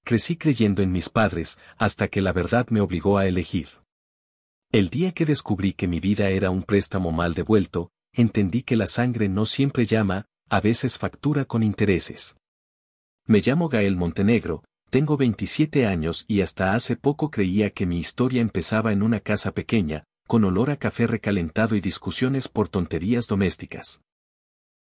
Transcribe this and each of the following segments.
Crecí creyendo en mis padres, hasta que la verdad me obligó a elegir. El día que descubrí que mi vida era un préstamo mal devuelto, entendí que la sangre no siempre llama, a veces factura con intereses. Me llamo Gael Montenegro, tengo 27 años y hasta hace poco creía que mi historia empezaba en una casa pequeña, con olor a café recalentado y discusiones por tonterías domésticas.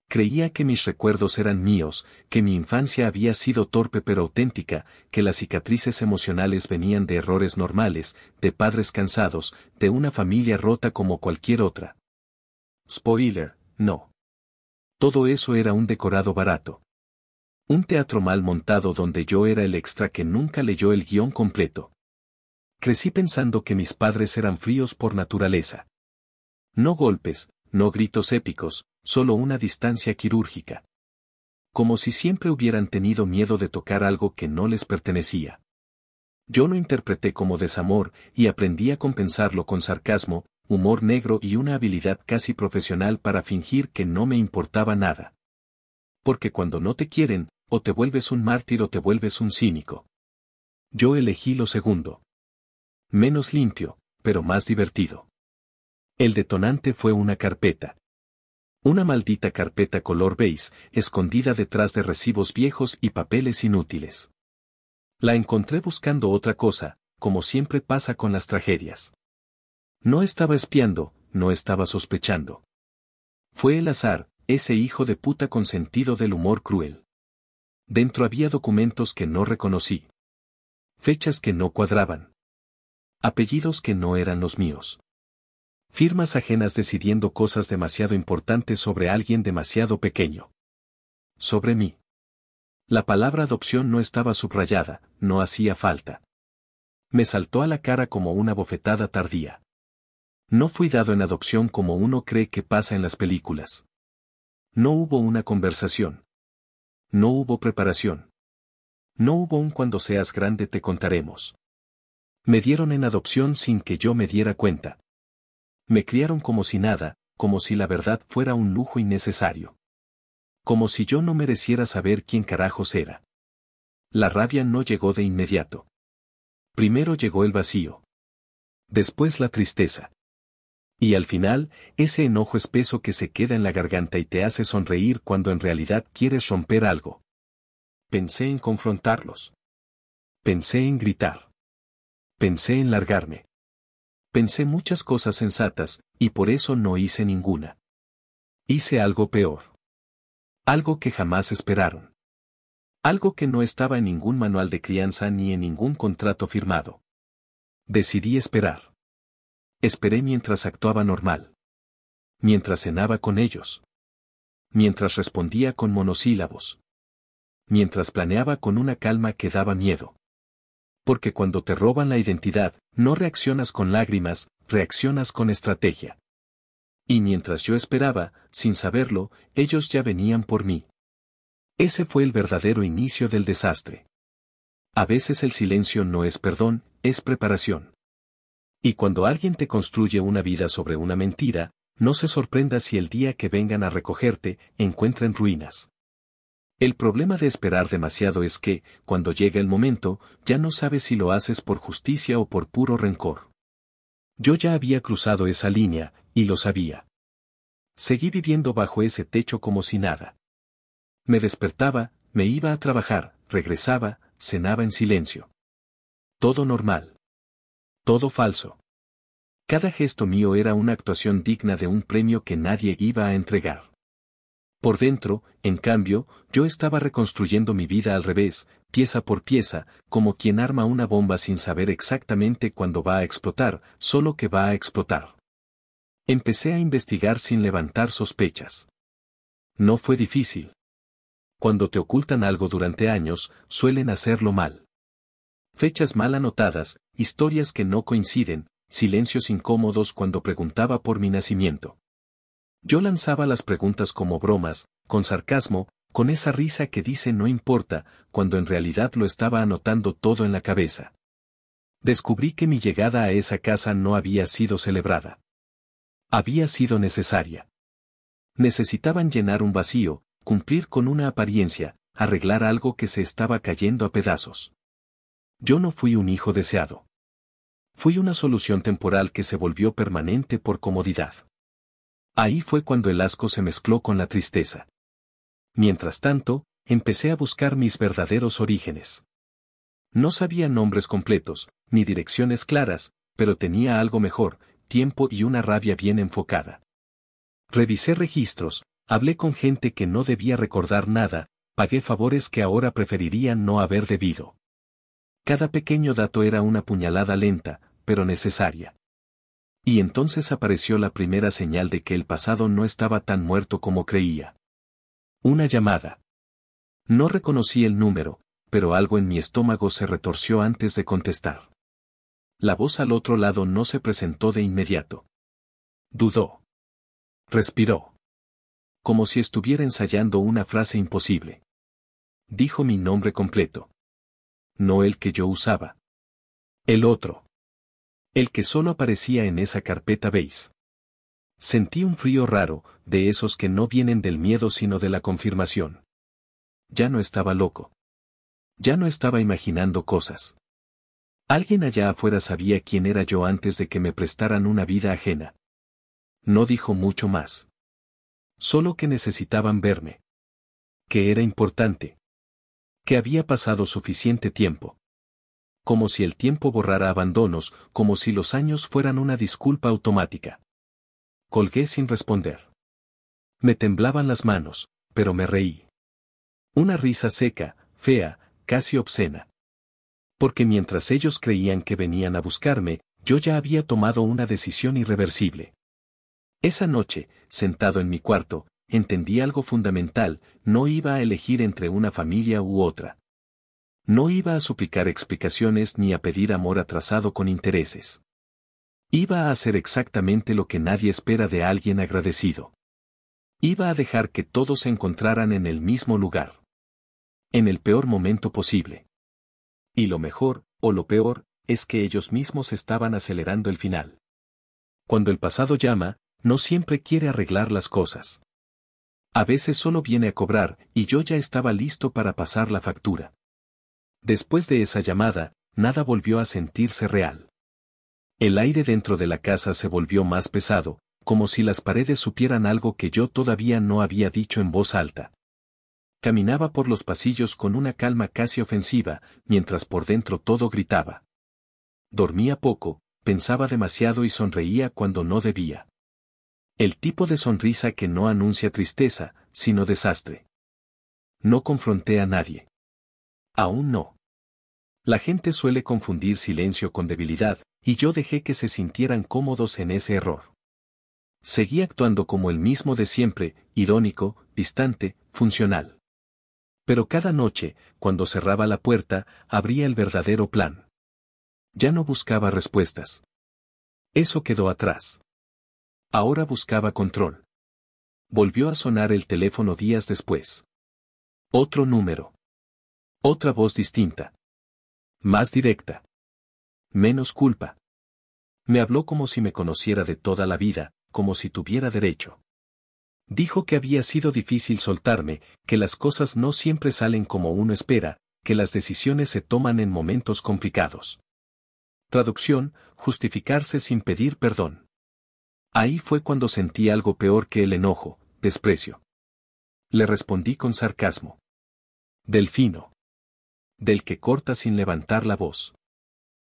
Creía que mis recuerdos eran míos, que mi infancia había sido torpe pero auténtica, que las cicatrices emocionales venían de errores normales, de padres cansados, de una familia rota como cualquier otra. Spoiler, no. Todo eso era un decorado barato. Un teatro mal montado donde yo era el extra que nunca leyó el guión completo. Crecí pensando que mis padres eran fríos por naturaleza. No golpes, no gritos épicos, solo una distancia quirúrgica. Como si siempre hubieran tenido miedo de tocar algo que no les pertenecía. Yo lo interpreté como desamor y aprendí a compensarlo con sarcasmo, humor negro y una habilidad casi profesional para fingir que no me importaba nada. Porque cuando no te quieren, o te vuelves un mártir o te vuelves un cínico. Yo elegí lo segundo. Menos limpio, pero más divertido. El detonante fue una carpeta. Una maldita carpeta color beige, escondida detrás de recibos viejos y papeles inútiles. La encontré buscando otra cosa, como siempre pasa con las tragedias. No estaba espiando, no estaba sospechando. Fue el azar, ese hijo de puta con sentido del humor cruel. Dentro había documentos que no reconocí. Fechas que no cuadraban. Apellidos que no eran los míos. Firmas ajenas decidiendo cosas demasiado importantes sobre alguien demasiado pequeño. Sobre mí. La palabra adopción no estaba subrayada, no hacía falta. Me saltó a la cara como una bofetada tardía. No fui dado en adopción como uno cree que pasa en las películas. No hubo una conversación. No hubo preparación. No hubo un cuando seas grande te contaremos. Me dieron en adopción sin que yo me diera cuenta. Me criaron como si nada, como si la verdad fuera un lujo innecesario. Como si yo no mereciera saber quién carajos era. La rabia no llegó de inmediato. Primero llegó el vacío. Después la tristeza. Y al final, ese enojo espeso que se queda en la garganta y te hace sonreír cuando en realidad quieres romper algo. Pensé en confrontarlos. Pensé en gritar. Pensé en largarme. Pensé muchas cosas sensatas, y por eso no hice ninguna. Hice algo peor. Algo que jamás esperaron. Algo que no estaba en ningún manual de crianza ni en ningún contrato firmado. Decidí esperar. Esperé mientras actuaba normal. Mientras cenaba con ellos. Mientras respondía con monosílabos. Mientras planeaba con una calma que daba miedo. Porque cuando te roban la identidad, no reaccionas con lágrimas, reaccionas con estrategia. Y mientras yo esperaba, sin saberlo, ellos ya venían por mí. Ese fue el verdadero inicio del desastre. A veces el silencio no es perdón, es preparación. Y cuando alguien te construye una vida sobre una mentira, no se sorprenda si el día que vengan a recogerte, encuentren ruinas. El problema de esperar demasiado es que, cuando llega el momento, ya no sabes si lo haces por justicia o por puro rencor. Yo ya había cruzado esa línea, y lo sabía. Seguí viviendo bajo ese techo como si nada. Me despertaba, me iba a trabajar, regresaba, cenaba en silencio. Todo normal. Todo falso. Cada gesto mío era una actuación digna de un premio que nadie iba a entregar. Por dentro, en cambio, yo estaba reconstruyendo mi vida al revés, pieza por pieza, como quien arma una bomba sin saber exactamente cuándo va a explotar, solo que va a explotar. Empecé a investigar sin levantar sospechas. No fue difícil. Cuando te ocultan algo durante años, suelen hacerlo mal. Fechas mal anotadas, historias que no coinciden, silencios incómodos cuando preguntaba por mi nacimiento. Yo lanzaba las preguntas como bromas, con sarcasmo, con esa risa que dice no importa, cuando en realidad lo estaba anotando todo en la cabeza. Descubrí que mi llegada a esa casa no había sido celebrada. Había sido necesaria. Necesitaban llenar un vacío, cumplir con una apariencia, arreglar algo que se estaba cayendo a pedazos. Yo no fui un hijo deseado. Fui una solución temporal que se volvió permanente por comodidad. Ahí fue cuando el asco se mezcló con la tristeza. Mientras tanto, empecé a buscar mis verdaderos orígenes. No sabía nombres completos, ni direcciones claras, pero tenía algo mejor, tiempo y una rabia bien enfocada. Revisé registros, hablé con gente que no debía recordar nada, pagué favores que ahora preferiría no haber debido. Cada pequeño dato era una puñalada lenta, pero necesaria. Y entonces apareció la primera señal de que el pasado no estaba tan muerto como creía. Una llamada. No reconocí el número, pero algo en mi estómago se retorció antes de contestar. La voz al otro lado no se presentó de inmediato. Dudó. Respiró. Como si estuviera ensayando una frase imposible. Dijo mi nombre completo. No el que yo usaba. El otro. El que solo aparecía en esa carpeta beige. Sentí un frío raro, de esos que no vienen del miedo sino de la confirmación. Ya no estaba loco. Ya no estaba imaginando cosas. Alguien allá afuera sabía quién era yo antes de que me prestaran una vida ajena. No dijo mucho más. Solo que necesitaban verme. Que era importante. Que había pasado suficiente tiempo. Como si el tiempo borrara abandonos, como si los años fueran una disculpa automática. Colgué sin responder. Me temblaban las manos, pero me reí. Una risa seca, fea, casi obscena. Porque mientras ellos creían que venían a buscarme, yo ya había tomado una decisión irreversible. Esa noche, sentado en mi cuarto, entendí algo fundamental: no iba a elegir entre una familia u otra. No iba a suplicar explicaciones ni a pedir amor atrasado con intereses. Iba a hacer exactamente lo que nadie espera de alguien agradecido. Iba a dejar que todos se encontraran en el mismo lugar. En el peor momento posible. Y lo mejor, o lo peor, es que ellos mismos estaban acelerando el final. Cuando el pasado llama, no siempre quiere arreglar las cosas. A veces solo viene a cobrar, y yo ya estaba listo para pasar la factura. Después de esa llamada, nada volvió a sentirse real. El aire dentro de la casa se volvió más pesado, como si las paredes supieran algo que yo todavía no había dicho en voz alta. Caminaba por los pasillos con una calma casi ofensiva, mientras por dentro todo gritaba. Dormía poco, pensaba demasiado y sonreía cuando no debía. El tipo de sonrisa que no anuncia tristeza, sino desastre. No confronté a nadie. Aún no. La gente suele confundir silencio con debilidad, y yo dejé que se sintieran cómodos en ese error. Seguí actuando como el mismo de siempre, irónico, distante, funcional. Pero cada noche, cuando cerraba la puerta, abría el verdadero plan. Ya no buscaba respuestas. Eso quedó atrás. Ahora buscaba control. Volvió a sonar el teléfono días después. Otro número. Otra voz distinta. Más directa. Menos culpa. Me habló como si me conociera de toda la vida, como si tuviera derecho. Dijo que había sido difícil soltarme, que las cosas no siempre salen como uno espera, que las decisiones se toman en momentos complicados. Traducción: justificarse sin pedir perdón. Ahí fue cuando sentí algo peor que el enojo: desprecio. Le respondí con sarcasmo. Delfino. Del que corta sin levantar la voz.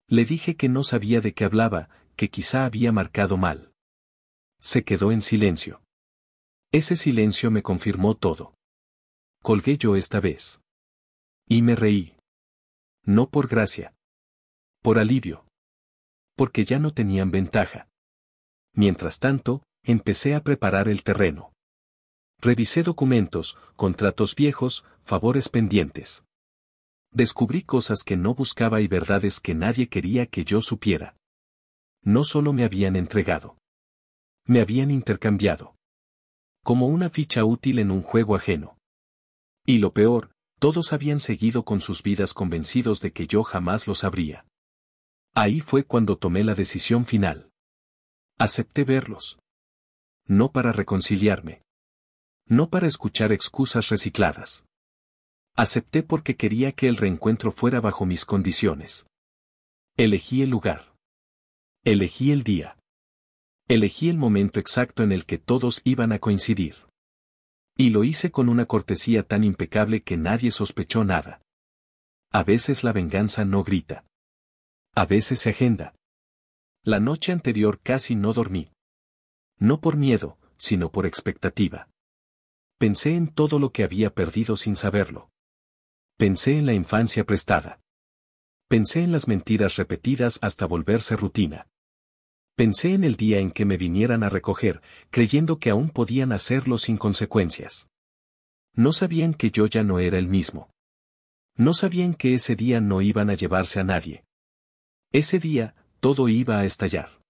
Le dije que no sabía de qué hablaba, que quizá había marcado mal. Se quedó en silencio. Ese silencio me confirmó todo. Colgué yo esta vez. Y me reí. No por gracia. Por alivio. Porque ya no tenían ventaja. Mientras tanto, empecé a preparar el terreno. Revisé documentos, contratos viejos, favores pendientes. Descubrí cosas que no buscaba y verdades que nadie quería que yo supiera. No solo me habían entregado. Me habían intercambiado. Como una ficha útil en un juego ajeno. Y lo peor, todos habían seguido con sus vidas convencidos de que yo jamás lo sabría. Ahí fue cuando tomé la decisión final. Acepté verlos. No para reconciliarme. No para escuchar excusas recicladas. Acepté porque quería que el reencuentro fuera bajo mis condiciones. Elegí el lugar. Elegí el día. Elegí el momento exacto en el que todos iban a coincidir. Y lo hice con una cortesía tan impecable que nadie sospechó nada. A veces la venganza no grita. A veces se agenda. La noche anterior casi no dormí. No por miedo, sino por expectativa. Pensé en todo lo que había perdido sin saberlo. Pensé en la infancia prestada. Pensé en las mentiras repetidas hasta volverse rutina. Pensé en el día en que me vinieran a recoger, creyendo que aún podían hacerlo sin consecuencias. No sabían que yo ya no era el mismo. No sabían que ese día no iban a llevarse a nadie. Ese día, todo iba a estallar.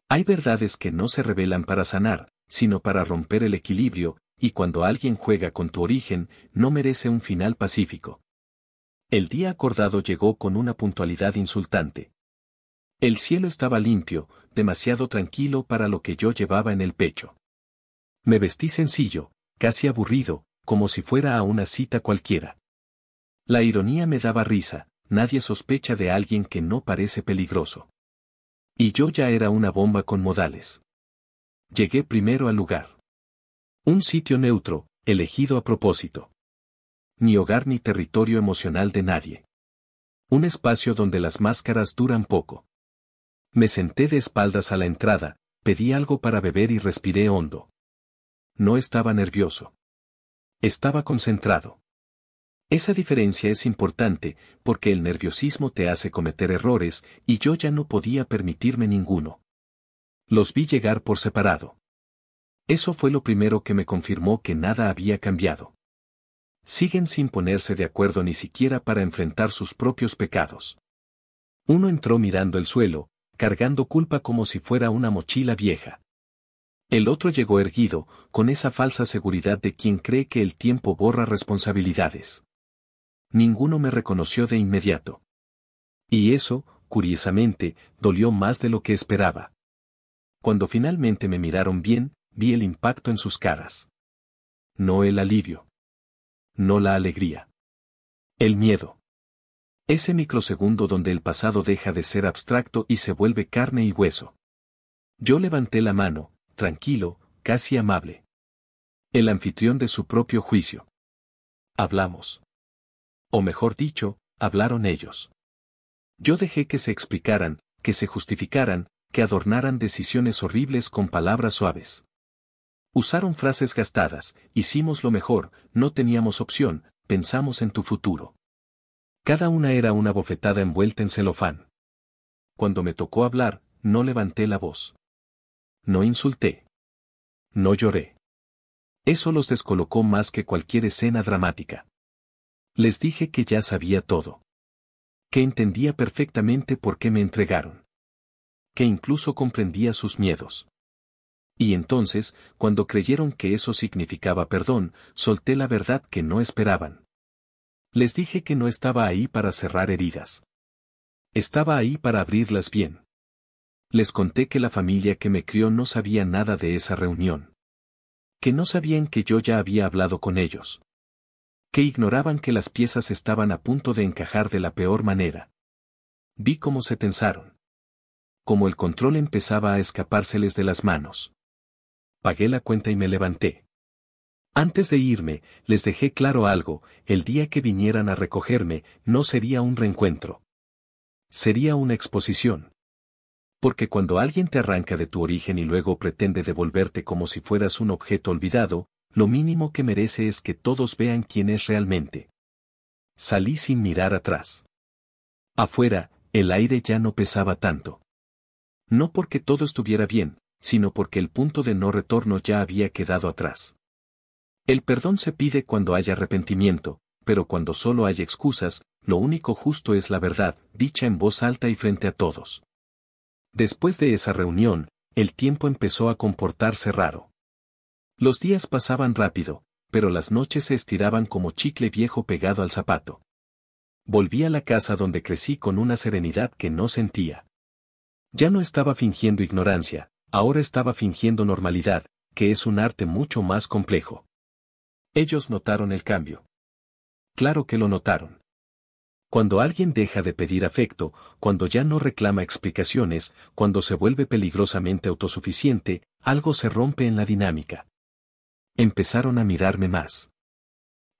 Hay verdades que no se revelan para sanar, sino para romper el equilibrio, y cuando alguien juega con tu origen, no merece un final pacífico. El día acordado llegó con una puntualidad insultante. El cielo estaba limpio, demasiado tranquilo para lo que yo llevaba en el pecho. Me vestí sencillo, casi aburrido, como si fuera a una cita cualquiera. La ironía me daba risa, nadie sospecha de alguien que no parece peligroso. Y yo ya era una bomba con modales. Llegué primero al lugar. Un sitio neutro, elegido a propósito. Ni hogar ni territorio emocional de nadie. Un espacio donde las máscaras duran poco. Me senté de espaldas a la entrada, pedí algo para beber y respiré hondo. No estaba nervioso. Estaba concentrado. Esa diferencia es importante, porque el nerviosismo te hace cometer errores, y yo ya no podía permitirme ninguno. Los vi llegar por separado. Eso fue lo primero que me confirmó que nada había cambiado. Siguen sin ponerse de acuerdo ni siquiera para enfrentar sus propios pecados. Uno entró mirando el suelo, cargando culpa como si fuera una mochila vieja. El otro llegó erguido, con esa falsa seguridad de quien cree que el tiempo borra responsabilidades. Ninguno me reconoció de inmediato. Y eso, curiosamente, dolió más de lo que esperaba. Cuando finalmente me miraron bien, vi el impacto en sus caras. No el alivio. No la alegría. El miedo. Ese microsegundo donde el pasado deja de ser abstracto y se vuelve carne y hueso. Yo levanté la mano, tranquilo, casi amable. El anfitrión de su propio juicio. Hablamos. O mejor dicho, hablaron ellos. Yo dejé que se explicaran, que se justificaran, que adornaran decisiones horribles con palabras suaves. Usaron frases gastadas, hicimos lo mejor, no teníamos opción, pensamos en tu futuro. Cada una era una bofetada envuelta en celofán. Cuando me tocó hablar, no levanté la voz. No insulté. No lloré. Eso los descolocó más que cualquier escena dramática. Les dije que ya sabía todo. Que entendía perfectamente por qué me entregaron. Que incluso comprendía sus miedos. Y entonces, cuando creyeron que eso significaba perdón, solté la verdad que no esperaban. Les dije que no estaba ahí para cerrar heridas. Estaba ahí para abrirlas bien. Les conté que la familia que me crió no sabía nada de esa reunión. Que no sabían que yo ya había hablado con ellos. Que ignoraban que las piezas estaban a punto de encajar de la peor manera. Vi cómo se tensaron. Cómo el control empezaba a escapárseles de las manos. Pagué la cuenta y me levanté. Antes de irme, les dejé claro algo: el día que vinieran a recogerme, no sería un reencuentro. Sería una exposición. Porque cuando alguien te arranca de tu origen y luego pretende devolverte como si fueras un objeto olvidado, lo mínimo que merece es que todos vean quién es realmente. Salí sin mirar atrás. Afuera, el aire ya no pesaba tanto. No porque todo estuviera bien, sino porque el punto de no retorno ya había quedado atrás. El perdón se pide cuando hay arrepentimiento, pero cuando solo hay excusas, lo único justo es la verdad, dicha en voz alta y frente a todos. Después de esa reunión, el tiempo empezó a comportarse raro. Los días pasaban rápido, pero las noches se estiraban como chicle viejo pegado al zapato. Volví a la casa donde crecí con una serenidad que no sentía. Ya no estaba fingiendo ignorancia, ahora estaba fingiendo normalidad, que es un arte mucho más complejo. Ellos notaron el cambio. Claro que lo notaron. Cuando alguien deja de pedir afecto, cuando ya no reclama explicaciones, cuando se vuelve peligrosamente autosuficiente, algo se rompe en la dinámica. Empezaron a mirarme más.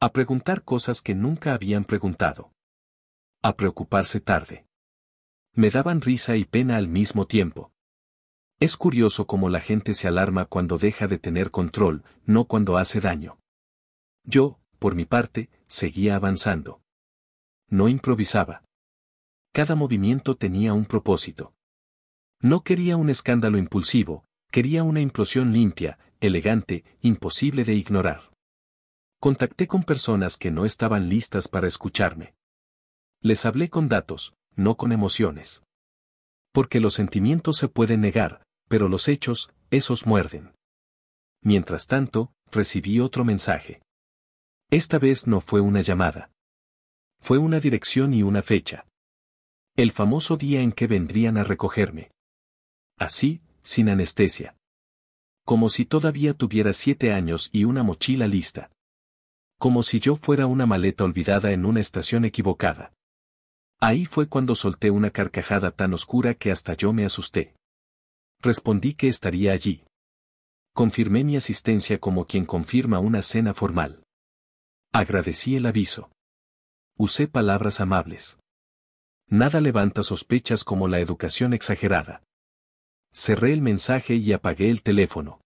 A preguntar cosas que nunca habían preguntado. A preocuparse tarde. Me daban risa y pena al mismo tiempo. Es curioso cómo la gente se alarma cuando deja de tener control, no cuando hace daño. Yo, por mi parte, seguía avanzando. No improvisaba. Cada movimiento tenía un propósito. No quería un escándalo impulsivo, quería una implosión limpia, elegante, imposible de ignorar. Contacté con personas que no estaban listas para escucharme. Les hablé con datos, no con emociones. Porque los sentimientos se pueden negar, pero los hechos, esos muerden. Mientras tanto, recibí otro mensaje. Esta vez no fue una llamada. Fue una dirección y una fecha. El famoso día en que vendrían a recogerme. Así, sin anestesia. Como si todavía tuviera 7 años y una mochila lista. Como si yo fuera una maleta olvidada en una estación equivocada. Ahí fue cuando solté una carcajada tan oscura que hasta yo me asusté. Respondí que estaría allí. Confirmé mi asistencia como quien confirma una cena formal. Agradecí el aviso. Usé palabras amables. Nada levanta sospechas como la educación exagerada. Cerré el mensaje y apagué el teléfono.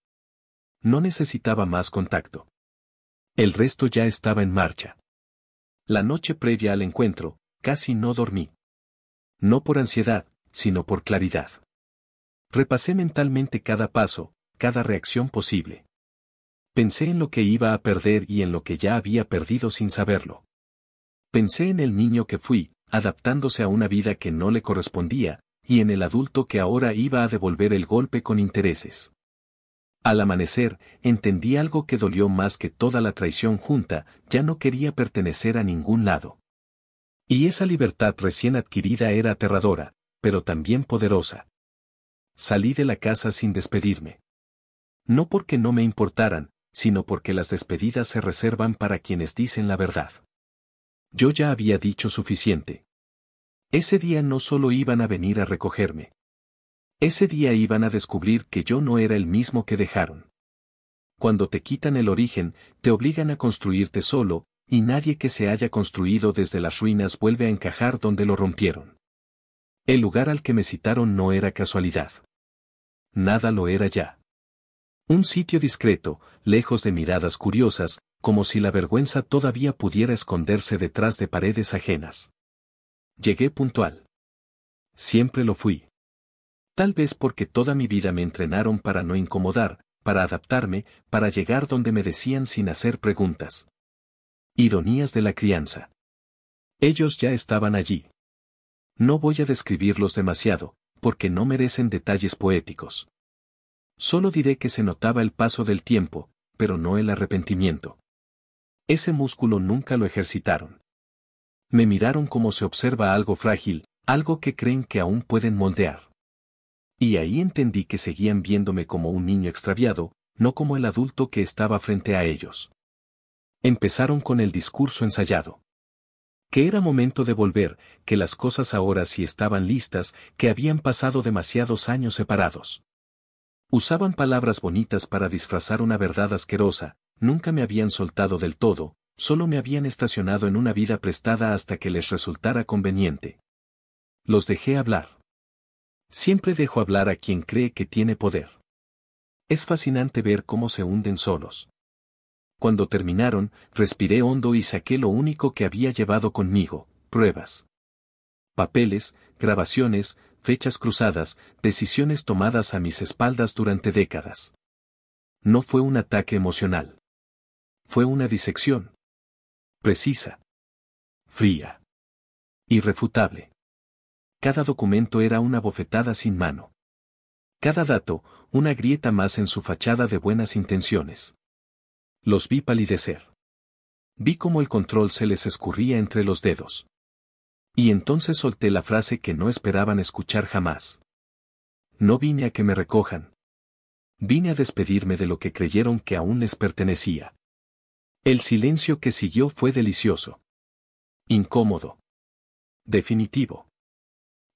No necesitaba más contacto. El resto ya estaba en marcha. La noche previa al encuentro, casi no dormí. No por ansiedad, sino por claridad. Repasé mentalmente cada paso, cada reacción posible. Pensé en lo que iba a perder y en lo que ya había perdido sin saberlo. Pensé en el niño que fui, adaptándose a una vida que no le correspondía, y en el adulto que ahora iba a devolver el golpe con intereses. Al amanecer, entendí algo que dolió más que toda la traición junta, ya no quería pertenecer a ningún lado. Y esa libertad recién adquirida era aterradora, pero también poderosa. Salí de la casa sin despedirme. No porque no me importaran, sino porque las despedidas se reservan para quienes dicen la verdad. Yo ya había dicho suficiente. Ese día no solo iban a venir a recogerme. Ese día iban a descubrir que yo no era el mismo que dejaron. Cuando te quitan el origen, te obligan a construirte solo, y nadie que se haya construido desde las ruinas vuelve a encajar donde lo rompieron. El lugar al que me citaron no era casualidad. Nada lo era ya. Un sitio discreto, lejos de miradas curiosas, como si la vergüenza todavía pudiera esconderse detrás de paredes ajenas. Llegué puntual. Siempre lo fui. Tal vez porque toda mi vida me entrenaron para no incomodar, para adaptarme, para llegar donde me decían sin hacer preguntas. Ironías de la crianza. Ellos ya estaban allí. No voy a describirlos demasiado, porque no merecen detalles poéticos. Solo diré que se notaba el paso del tiempo, pero no el arrepentimiento. Ese músculo nunca lo ejercitaron. Me miraron como se observa algo frágil, algo que creen que aún pueden moldear. Y ahí entendí que seguían viéndome como un niño extraviado, no como el adulto que estaba frente a ellos. Empezaron con el discurso ensayado. Que era momento de volver, que las cosas ahora sí estaban listas, que habían pasado demasiados años separados. Usaban palabras bonitas para disfrazar una verdad asquerosa, nunca me habían soltado del todo, solo me habían estacionado en una vida prestada hasta que les resultara conveniente. Los dejé hablar. Siempre dejo hablar a quien cree que tiene poder. Es fascinante ver cómo se hunden solos. Cuando terminaron, respiré hondo y saqué lo único que había llevado conmigo, pruebas. Papeles, grabaciones, fechas cruzadas, decisiones tomadas a mis espaldas durante décadas. No fue un ataque emocional. Fue una disección. Precisa. Fría. Irrefutable. Cada documento era una bofetada sin mano. Cada dato, una grieta más en su fachada de buenas intenciones. Los vi palidecer. Vi cómo el control se les escurría entre los dedos. Y entonces solté la frase que no esperaban escuchar jamás. No vine a que me recojan. Vine a despedirme de lo que creyeron que aún les pertenecía. El silencio que siguió fue delicioso. Incómodo. Definitivo.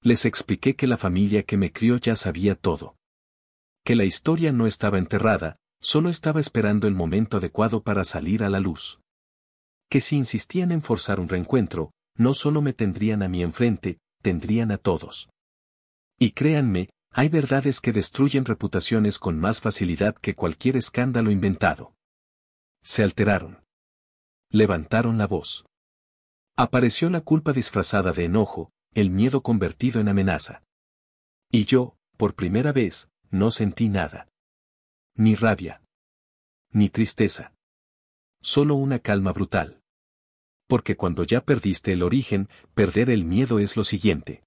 Les expliqué que la familia que me crió ya sabía todo. Que la historia no estaba enterrada, solo estaba esperando el momento adecuado para salir a la luz. Que si insistían en forzar un reencuentro, no solo me tendrían a mí enfrente, tendrían a todos. Y créanme, hay verdades que destruyen reputaciones con más facilidad que cualquier escándalo inventado. Se alteraron. Levantaron la voz. Apareció la culpa disfrazada de enojo, el miedo convertido en amenaza. Y yo, por primera vez, no sentí nada. Ni rabia. Ni tristeza. Solo una calma brutal. Porque cuando ya perdiste el origen, perder el miedo es lo siguiente.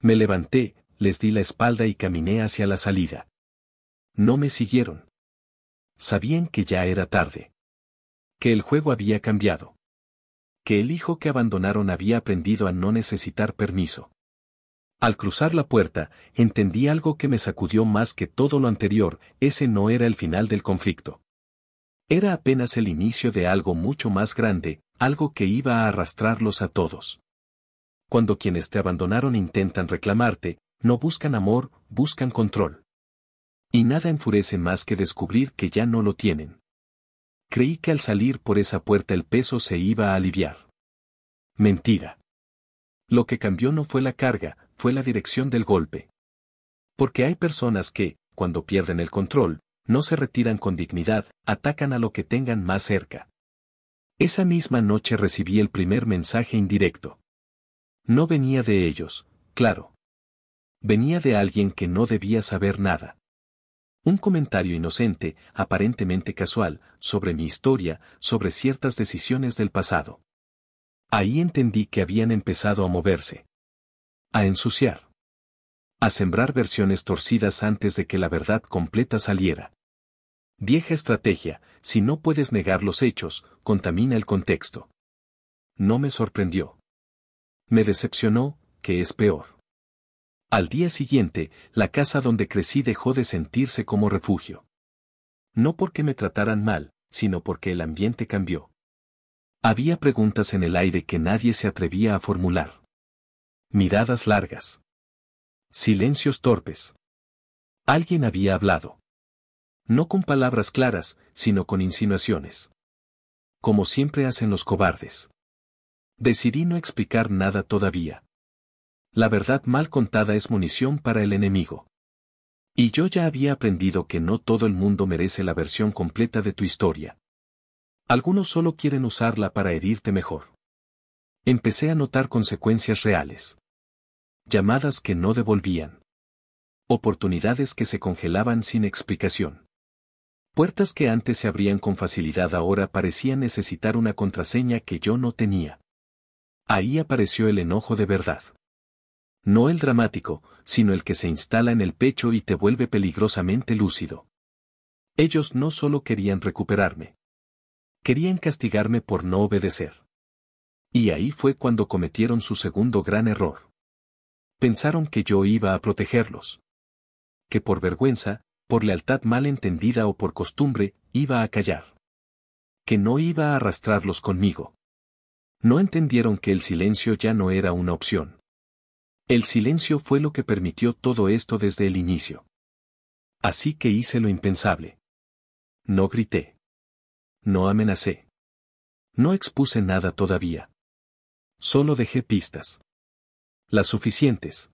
Me levanté, les di la espalda y caminé hacia la salida. No me siguieron. Sabían que ya era tarde. Que el juego había cambiado. Que el hijo que abandonaron había aprendido a no necesitar permiso. Al cruzar la puerta, entendí algo que me sacudió más que todo lo anterior, ese no era el final del conflicto. Era apenas el inicio de algo mucho más grande, algo que iba a arrastrarlos a todos. Cuando quienes te abandonaron intentan reclamarte, no buscan amor, buscan control. Y nada enfurece más que descubrir que ya no lo tienen. Creí que al salir por esa puerta el peso se iba a aliviar. Mentira. Lo que cambió no fue la carga, fue la dirección del golpe. Porque hay personas que, cuando pierden el control, no se retiran con dignidad, atacan a lo que tengan más cerca. Esa misma noche recibí el primer mensaje indirecto. No venía de ellos, claro. Venía de alguien que no debía saber nada. Un comentario inocente, aparentemente casual, sobre mi historia, sobre ciertas decisiones del pasado. Ahí entendí que habían empezado a moverse. A ensuciar. A sembrar versiones torcidas antes de que la verdad completa saliera. Vieja estrategia, si no puedes negar los hechos, contamina el contexto. No me sorprendió. Me decepcionó, que es peor. Al día siguiente, la casa donde crecí dejó de sentirse como refugio. No porque me trataran mal, sino porque el ambiente cambió. Había preguntas en el aire que nadie se atrevía a formular. Miradas largas. Silencios torpes. Alguien había hablado. No con palabras claras, sino con insinuaciones. Como siempre hacen los cobardes. Decidí no explicar nada todavía. La verdad mal contada es munición para el enemigo. Y yo ya había aprendido que no todo el mundo merece la versión completa de tu historia. Algunos solo quieren usarla para herirte mejor. Empecé a notar consecuencias reales. Llamadas que no devolvían. Oportunidades que se congelaban sin explicación. Puertas que antes se abrían con facilidad ahora parecían necesitar una contraseña que yo no tenía. Ahí apareció el enojo de verdad. No el dramático, sino el que se instala en el pecho y te vuelve peligrosamente lúcido. Ellos no solo querían recuperarme. Querían castigarme por no obedecer. Y ahí fue cuando cometieron su segundo gran error. Pensaron que yo iba a protegerlos. Que por vergüenza, por lealtad mal entendida o por costumbre, iba a callar. Que no iba a arrastrarlos conmigo. No entendieron que el silencio ya no era una opción. El silencio fue lo que permitió todo esto desde el inicio. Así que hice lo impensable. No grité. No amenacé. No expuse nada todavía. Solo dejé pistas. Las suficientes.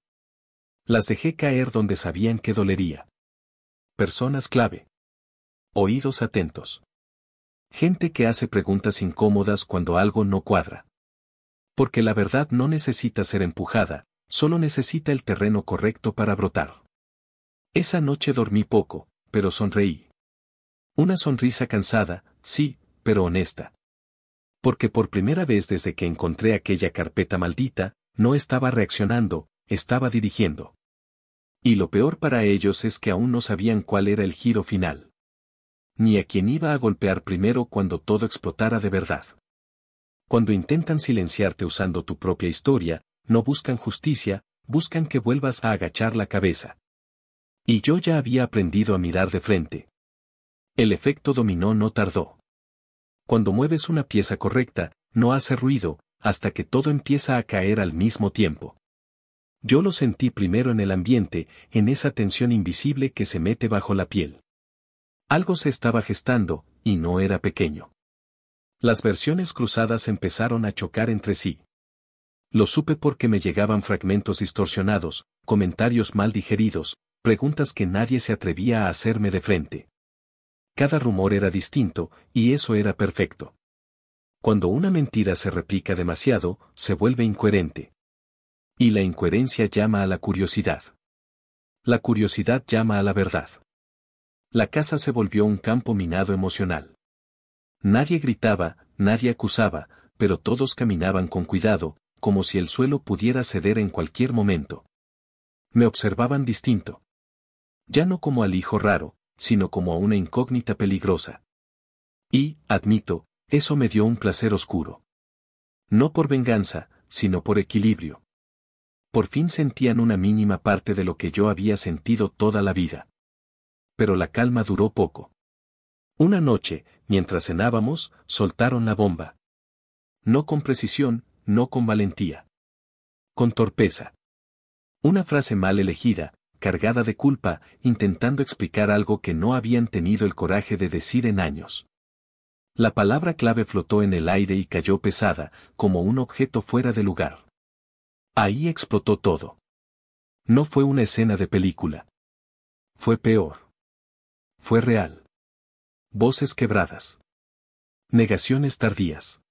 Las dejé caer donde sabían que dolería. Personas clave. Oídos atentos. Gente que hace preguntas incómodas cuando algo no cuadra. Porque la verdad no necesita ser empujada, solo necesita el terreno correcto para brotar. Esa noche dormí poco, pero sonreí. Una sonrisa cansada, sí, pero honesta. Porque por primera vez desde que encontré aquella carpeta maldita, no estaba reaccionando, estaba dirigiendo. Y lo peor para ellos es que aún no sabían cuál era el giro final. Ni a quién iba a golpear primero cuando todo explotara de verdad. Cuando intentan silenciarte usando tu propia historia, no buscan justicia, buscan que vuelvas a agachar la cabeza. Y yo ya había aprendido a mirar de frente. El efecto dominó no tardó. Cuando mueves una pieza correcta, no hace ruido, hasta que todo empieza a caer al mismo tiempo. Yo lo sentí primero en el ambiente, en esa tensión invisible que se mete bajo la piel. Algo se estaba gestando, y no era pequeño. Las versiones cruzadas empezaron a chocar entre sí. Lo supe porque me llegaban fragmentos distorsionados, comentarios mal digeridos, preguntas que nadie se atrevía a hacerme de frente. Cada rumor era distinto, y eso era perfecto. Cuando una mentira se replica demasiado, se vuelve incoherente. Y la incoherencia llama a la curiosidad. La curiosidad llama a la verdad. La casa se volvió un campo minado emocional. Nadie gritaba, nadie acusaba, pero todos caminaban con cuidado, como si el suelo pudiera ceder en cualquier momento. Me observaban distinto. Ya no como al hijo raro, sino como a una incógnita peligrosa. Y, admito, eso me dio un placer oscuro. No por venganza, sino por equilibrio. Por fin sentían una mínima parte de lo que yo había sentido toda la vida. Pero la calma duró poco. Una noche, mientras cenábamos, soltaron la bomba. No con precisión, no con valentía. Con torpeza. Una frase mal elegida, cargada de culpa, intentando explicar algo que no habían tenido el coraje de decir en años. La palabra clave flotó en el aire y cayó pesada, como un objeto fuera de lugar. Ahí explotó todo. No fue una escena de película. Fue peor. Fue real. Voces quebradas. Negaciones tardías.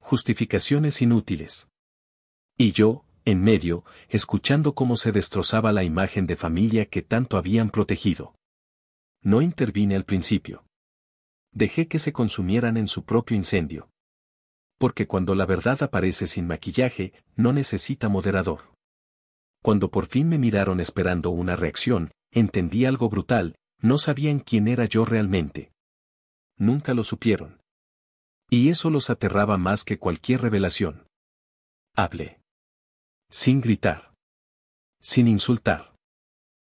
Justificaciones inútiles. Y yo, en medio, escuchando cómo se destrozaba la imagen de familia que tanto habían protegido. No intervine al principio. Dejé que se consumieran en su propio incendio. Porque cuando la verdad aparece sin maquillaje, no necesita moderador. Cuando por fin me miraron esperando una reacción, entendí algo brutal, no sabían quién era yo realmente. Nunca lo supieron. Y eso los aterraba más que cualquier revelación. Hablé. Sin gritar. Sin insultar.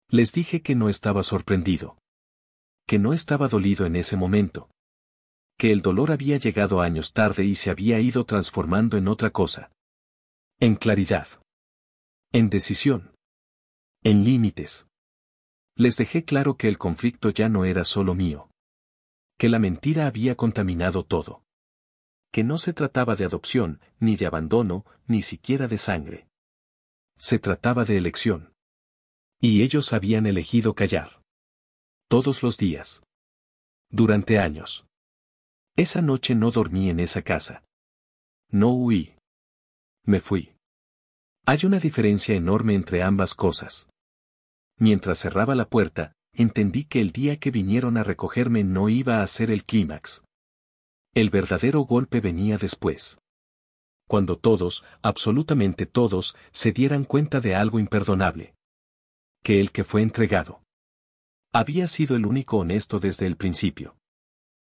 Les dije que no estaba sorprendido. Que no estaba dolido en ese momento. Que el dolor había llegado años tarde y se había ido transformando en otra cosa. En claridad. En decisión. En límites. Les dejé claro que el conflicto ya no era solo mío. Que la mentira había contaminado todo. Que no se trataba de adopción, ni de abandono, ni siquiera de sangre. Se trataba de elección. Y ellos habían elegido callar. Todos los días. Durante años. Esa noche no dormí en esa casa. No huí. Me fui. Hay una diferencia enorme entre ambas cosas. Mientras cerraba la puerta, entendí que el día que vinieron a recogerme no iba a ser el clímax. El verdadero golpe venía después. Cuando todos, absolutamente todos, se dieran cuenta de algo imperdonable. Que el que fue entregado había sido el único honesto desde el principio.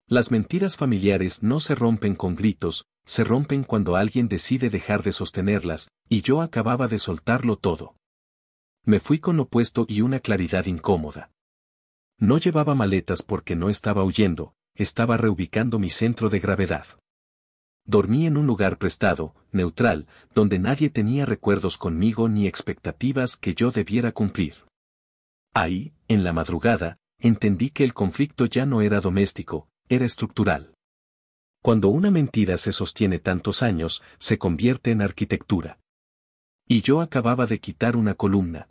Las mentiras familiares no se rompen con gritos, se rompen cuando alguien decide dejar de sostenerlas, y yo acababa de soltarlo todo. Me fui con lo puesto y una claridad incómoda. No llevaba maletas porque no estaba huyendo, estaba reubicando mi centro de gravedad. Dormí en un lugar prestado, neutral, donde nadie tenía recuerdos conmigo ni expectativas que yo debiera cumplir. Ahí, en la madrugada, entendí que el conflicto ya no era doméstico, era estructural. Cuando una mentira se sostiene tantos años, se convierte en arquitectura. Y yo acababa de quitar una columna.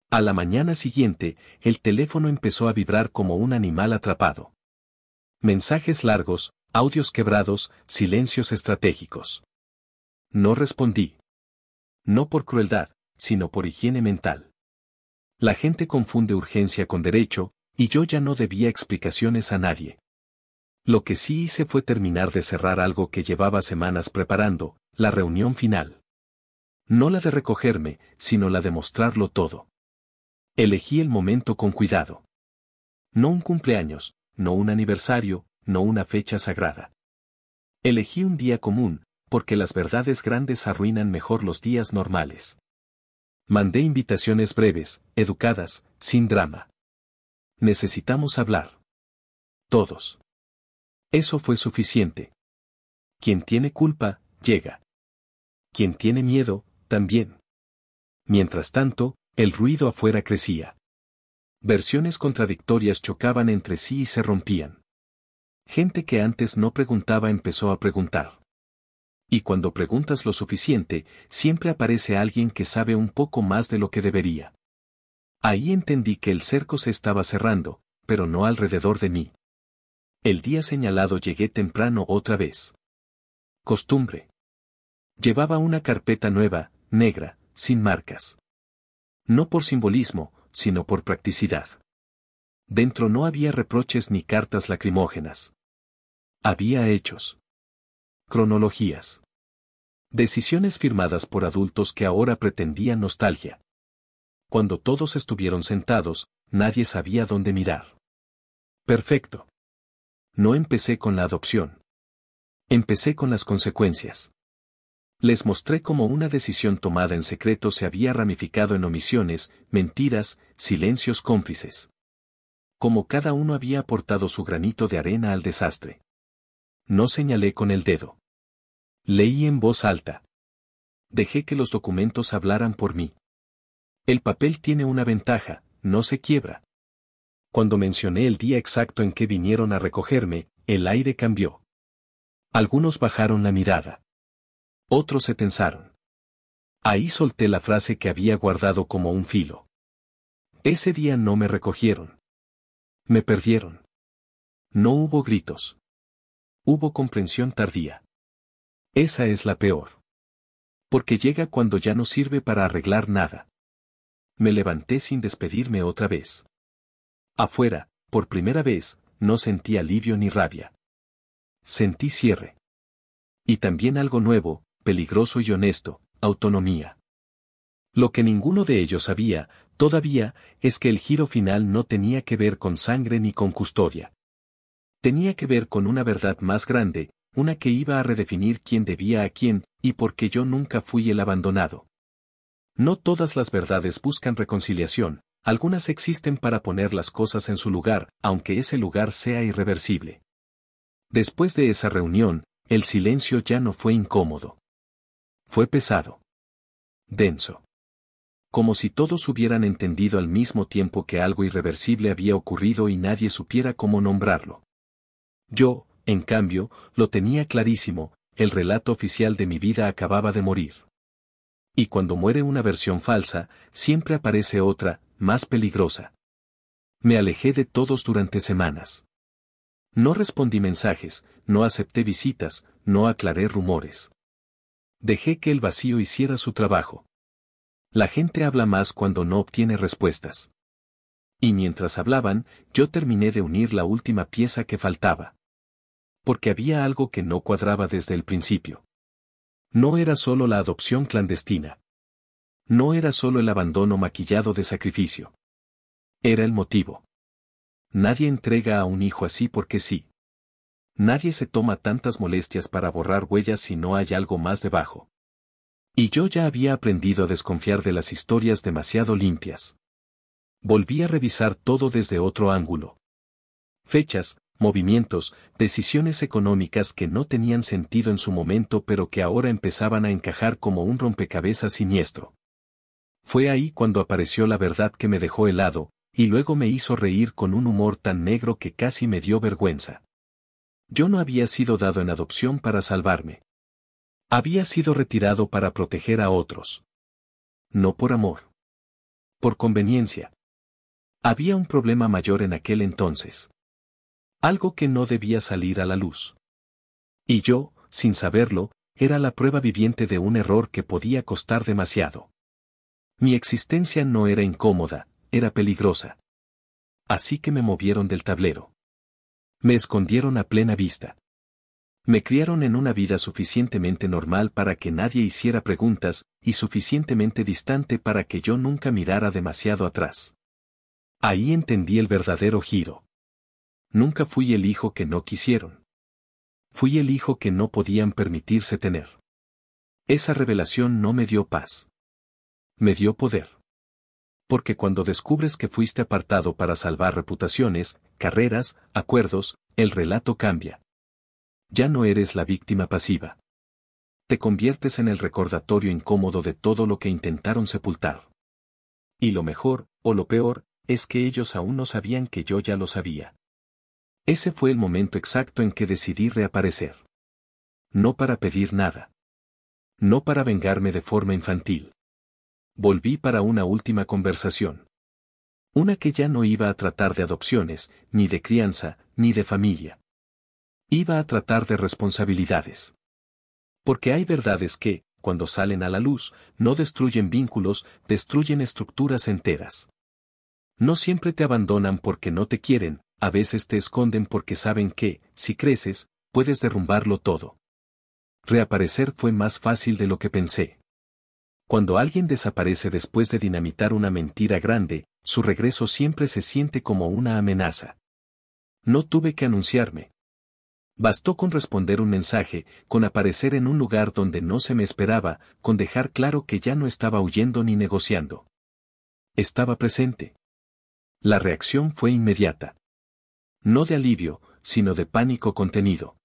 A la mañana siguiente, el teléfono empezó a vibrar como un animal atrapado. Mensajes largos, audios quebrados, silencios estratégicos. No respondí. No por crueldad, sino por higiene mental. La gente confunde urgencia con derecho, y yo ya no debía explicaciones a nadie. Lo que sí hice fue terminar de cerrar algo que llevaba semanas preparando, la reunión final. No la de recogerme, sino la de mostrarlo todo. Elegí el momento con cuidado. No un cumpleaños, no un aniversario, no una fecha sagrada. Elegí un día común, porque las verdades grandes arruinan mejor los días normales. Mandé invitaciones breves, educadas, sin drama. Necesitamos hablar. Todos. Eso fue suficiente. Quien tiene culpa, llega. Quien tiene miedo, también. Mientras tanto, el ruido afuera crecía. Versiones contradictorias chocaban entre sí y se rompían. Gente que antes no preguntaba empezó a preguntar. Y cuando preguntas lo suficiente, siempre aparece alguien que sabe un poco más de lo que debería. Ahí entendí que el cerco se estaba cerrando, pero no alrededor de mí. El día señalado llegué temprano otra vez. Costumbre. Llevaba una carpeta nueva, negra, sin marcas. No por simbolismo, sino por practicidad. Dentro no había reproches ni cartas lacrimógenas. Había hechos. Cronologías. Decisiones firmadas por adultos que ahora pretendían nostalgia. Cuando todos estuvieron sentados, nadie sabía dónde mirar. Perfecto. No empecé con la adopción. Empecé con las consecuencias. Les mostré cómo una decisión tomada en secreto se había ramificado en omisiones, mentiras, silencios cómplices. Como cada uno había aportado su granito de arena al desastre. No señalé con el dedo. Leí en voz alta. Dejé que los documentos hablaran por mí. El papel tiene una ventaja, no se quiebra. Cuando mencioné el día exacto en que vinieron a recogerme, el aire cambió. Algunos bajaron la mirada. Otros se tensaron. Ahí solté la frase que había guardado como un filo. Ese día no me recogieron. Me perdieron. No hubo gritos. Hubo comprensión tardía. Esa es la peor. Porque llega cuando ya no sirve para arreglar nada. Me levanté sin despedirme otra vez. Afuera, por primera vez, no sentí alivio ni rabia. Sentí cierre. Y también algo nuevo, peligroso y honesto, autonomía. Lo que ninguno de ellos sabía, todavía, es que el giro final no tenía que ver con sangre ni con custodia. Tenía que ver con una verdad más grande, una que iba a redefinir quién debía a quién, y por qué yo nunca fui el abandonado. No todas las verdades buscan reconciliación, algunas existen para poner las cosas en su lugar, aunque ese lugar sea irreversible. Después de esa reunión, el silencio ya no fue incómodo. Fue pesado. Denso. Como si todos hubieran entendido al mismo tiempo que algo irreversible había ocurrido y nadie supiera cómo nombrarlo. Yo, en cambio, lo tenía clarísimo, el relato oficial de mi vida acababa de morir. Y cuando muere una versión falsa, siempre aparece otra, más peligrosa. Me alejé de todos durante semanas. No respondí mensajes, no acepté visitas, no aclaré rumores. Dejé que el vacío hiciera su trabajo. La gente habla más cuando no obtiene respuestas. Y mientras hablaban, yo terminé de unir la última pieza que faltaba. Porque había algo que no cuadraba desde el principio. No era solo la adopción clandestina. No era solo el abandono maquillado de sacrificio. Era el motivo. Nadie entrega a un hijo así porque sí. Nadie se toma tantas molestias para borrar huellas si no hay algo más debajo. Y yo ya había aprendido a desconfiar de las historias demasiado limpias. Volví a revisar todo desde otro ángulo. Fechas, movimientos, decisiones económicas que no tenían sentido en su momento pero que ahora empezaban a encajar como un rompecabezas siniestro. Fue ahí cuando apareció la verdad que me dejó helado, y luego me hizo reír con un humor tan negro que casi me dio vergüenza. Yo no había sido dado en adopción para salvarme. Había sido retirado para proteger a otros. No por amor. Por conveniencia. Había un problema mayor en aquel entonces. Algo que no debía salir a la luz. Y yo, sin saberlo, era la prueba viviente de un error que podía costar demasiado. Mi existencia no era incómoda, era peligrosa. Así que me movieron del tablero. Me escondieron a plena vista. Me criaron en una vida suficientemente normal para que nadie hiciera preguntas, y suficientemente distante para que yo nunca mirara demasiado atrás. Ahí entendí el verdadero giro. Nunca fui el hijo que no quisieron. Fui el hijo que no podían permitirse tener. Esa revelación no me dio paz. Me dio poder. Porque cuando descubres que fuiste apartado para salvar reputaciones, carreras, acuerdos, el relato cambia. Ya no eres la víctima pasiva. Te conviertes en el recordatorio incómodo de todo lo que intentaron sepultar. Y lo mejor, o lo peor, es que ellos aún no sabían que yo ya lo sabía. Ese fue el momento exacto en que decidí reaparecer. No para pedir nada. No para vengarme de forma infantil. Volví para una última conversación. Una que ya no iba a tratar de adopciones, ni de crianza, ni de familia. Iba a tratar de responsabilidades. Porque hay verdades que, cuando salen a la luz, no destruyen vínculos, destruyen estructuras enteras. No siempre te abandonan porque no te quieren, a veces te esconden porque saben que, si creces, puedes derrumbarlo todo. Reaparecer fue más fácil de lo que pensé. Cuando alguien desaparece después de dinamitar una mentira grande, su regreso siempre se siente como una amenaza. No tuve que anunciarme. Bastó con responder un mensaje, con aparecer en un lugar donde no se me esperaba, con dejar claro que ya no estaba huyendo ni negociando. Estaba presente. La reacción fue inmediata. No de alivio, sino de pánico contenido.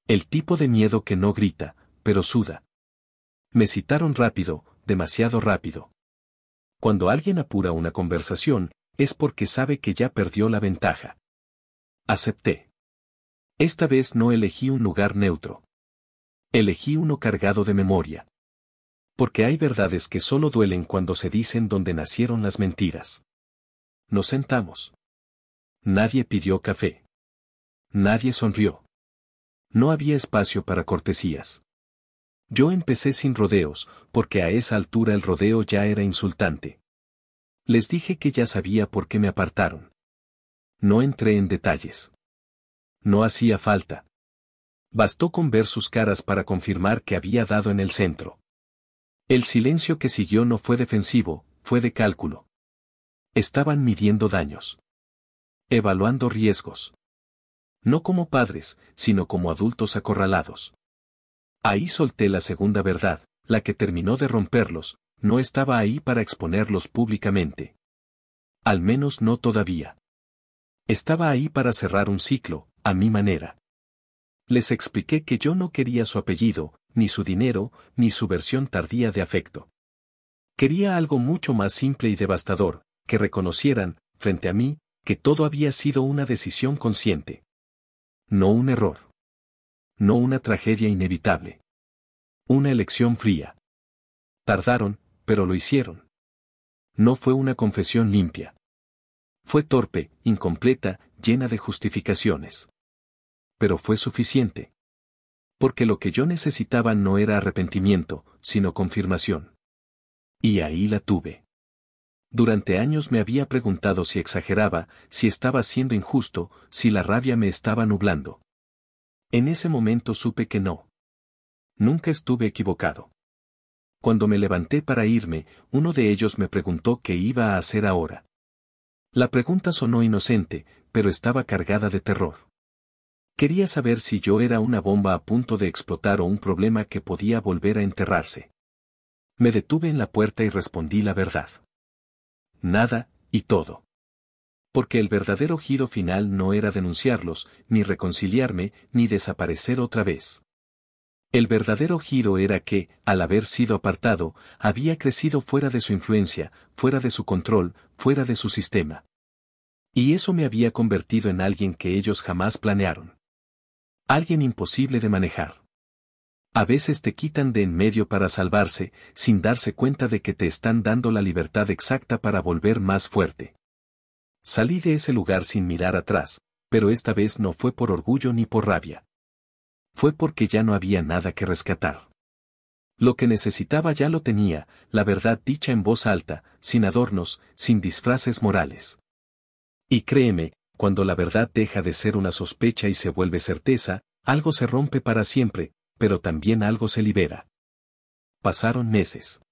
El tipo de miedo que no grita, pero suda. Me citaron rápido, demasiado rápido. Cuando alguien apura una conversación, es porque sabe que ya perdió la ventaja. Acepté. Esta vez no elegí un lugar neutro. Elegí uno cargado de memoria. Porque hay verdades que solo duelen cuando se dicen donde nacieron las mentiras. Nos sentamos. Nadie pidió café. Nadie sonrió. No había espacio para cortesías. Yo empecé sin rodeos, porque a esa altura el rodeo ya era insultante. Les dije que ya sabía por qué me apartaron. No entré en detalles. No hacía falta. Bastó con ver sus caras para confirmar que había dado en el centro. El silencio que siguió no fue defensivo, fue de cálculo. Estaban midiendo daños. Evaluando riesgos. No como padres, sino como adultos acorralados. Ahí solté la segunda verdad, la que terminó de romperlos, no estaba ahí para exponerlos públicamente. Al menos no todavía. Estaba ahí para cerrar un ciclo, a mi manera. Les expliqué que yo no quería su apellido, ni su dinero, ni su versión tardía de afecto. Quería algo mucho más simple y devastador, que reconocieran, frente a mí, que todo había sido una decisión consciente. No un error. No una tragedia inevitable. Una elección fría. Tardaron, pero lo hicieron. No fue una confesión limpia. Fue torpe, incompleta, llena de justificaciones. Pero fue suficiente. Porque lo que yo necesitaba no era arrepentimiento, sino confirmación. Y ahí la tuve. Durante años me había preguntado si exageraba, si estaba siendo injusto, si la rabia me estaba nublando. En ese momento supe que no. Nunca estuve equivocado. Cuando me levanté para irme, uno de ellos me preguntó qué iba a hacer ahora. La pregunta sonó inocente, pero estaba cargada de terror. Quería saber si yo era una bomba a punto de explotar o un problema que podía volver a enterrarse. Me detuve en la puerta y respondí la verdad. Nada, y todo. Porque el verdadero giro final no era denunciarlos, ni reconciliarme, ni desaparecer otra vez. El verdadero giro era que, al haber sido apartado, había crecido fuera de su influencia, fuera de su control, fuera de su sistema. Y eso me había convertido en alguien que ellos jamás planearon. Alguien imposible de manejar. A veces te quitan de en medio para salvarse, sin darse cuenta de que te están dando la libertad exacta para volver más fuerte. Salí de ese lugar sin mirar atrás, pero esta vez no fue por orgullo ni por rabia. Fue porque ya no había nada que rescatar. Lo que necesitaba ya lo tenía, la verdad dicha en voz alta, sin adornos, sin disfraces morales. Y créeme, cuando la verdad deja de ser una sospecha y se vuelve certeza, algo se rompe para siempre, pero también algo se libera. Pasaron meses.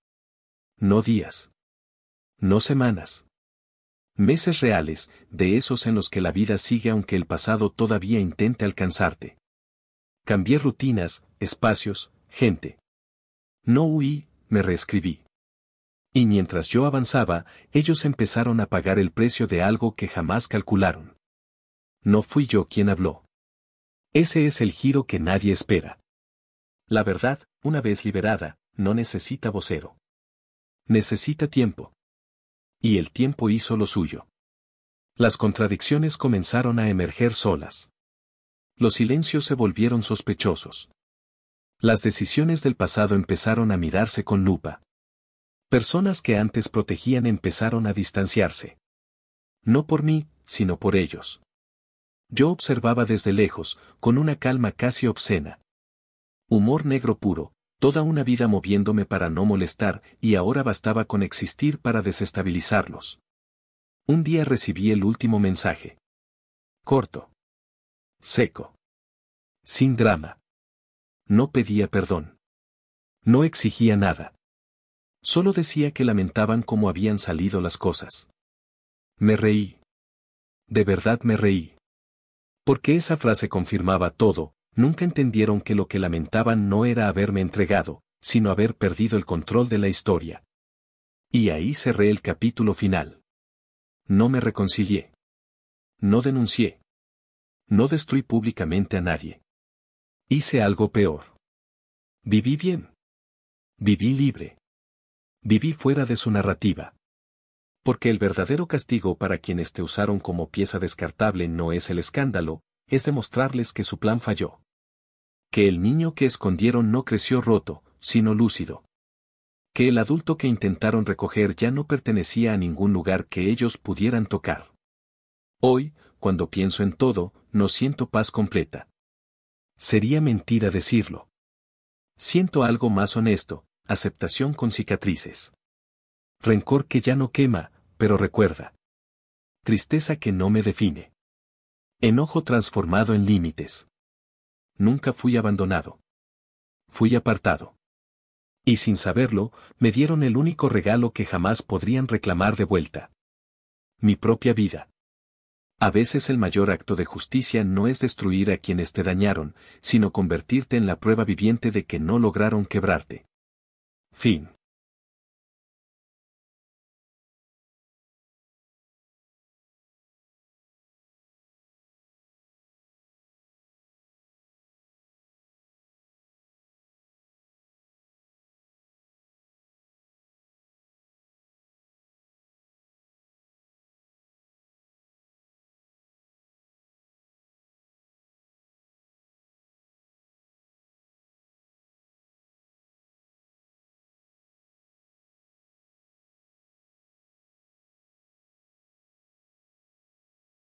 No días. No semanas. Meses reales, de esos en los que la vida sigue aunque el pasado todavía intente alcanzarte. Cambié rutinas, espacios, gente. No huí, me reescribí. Y mientras yo avanzaba, ellos empezaron a pagar el precio de algo que jamás calcularon. No fui yo quien habló. Ese es el giro que nadie espera. La verdad, una vez liberada, no necesita vocero. Necesita tiempo. Y el tiempo hizo lo suyo. Las contradicciones comenzaron a emerger solas. Los silencios se volvieron sospechosos. Las decisiones del pasado empezaron a mirarse con lupa. Personas que antes protegían empezaron a distanciarse. No por mí, sino por ellos. Yo observaba desde lejos, con una calma casi obscena. Humor negro puro, toda una vida moviéndome para no molestar, y ahora bastaba con existir para desestabilizarlos. Un día recibí el último mensaje. Corto. Seco. Sin drama. No pedía perdón. No exigía nada. Solo decía que lamentaban cómo habían salido las cosas. Me reí. De verdad me reí. Porque esa frase confirmaba todo. Nunca entendieron que lo que lamentaban no era haberme entregado, sino haber perdido el control de la historia. Y ahí cerré el capítulo final. No me reconcilié. No denuncié. No destruí públicamente a nadie. Hice algo peor. Viví bien. Viví libre. Viví fuera de su narrativa. Porque el verdadero castigo para quienes te usaron como pieza descartable no es el escándalo, es demostrarles que su plan falló. Que el niño que escondieron no creció roto, sino lúcido. Que el adulto que intentaron recoger ya no pertenecía a ningún lugar que ellos pudieran tocar. Hoy, cuando pienso en todo, no siento paz completa. Sería mentira decirlo. Siento algo más honesto, aceptación con cicatrices. Rencor que ya no quema, pero recuerda. Tristeza que no me define. Enojo transformado en límites. Nunca fui abandonado. Fui apartado. Y sin saberlo, me dieron el único regalo que jamás podrían reclamar de vuelta. Mi propia vida. A veces el mayor acto de justicia no es destruir a quienes te dañaron, sino convertirte en la prueba viviente de que no lograron quebrarte. Fin.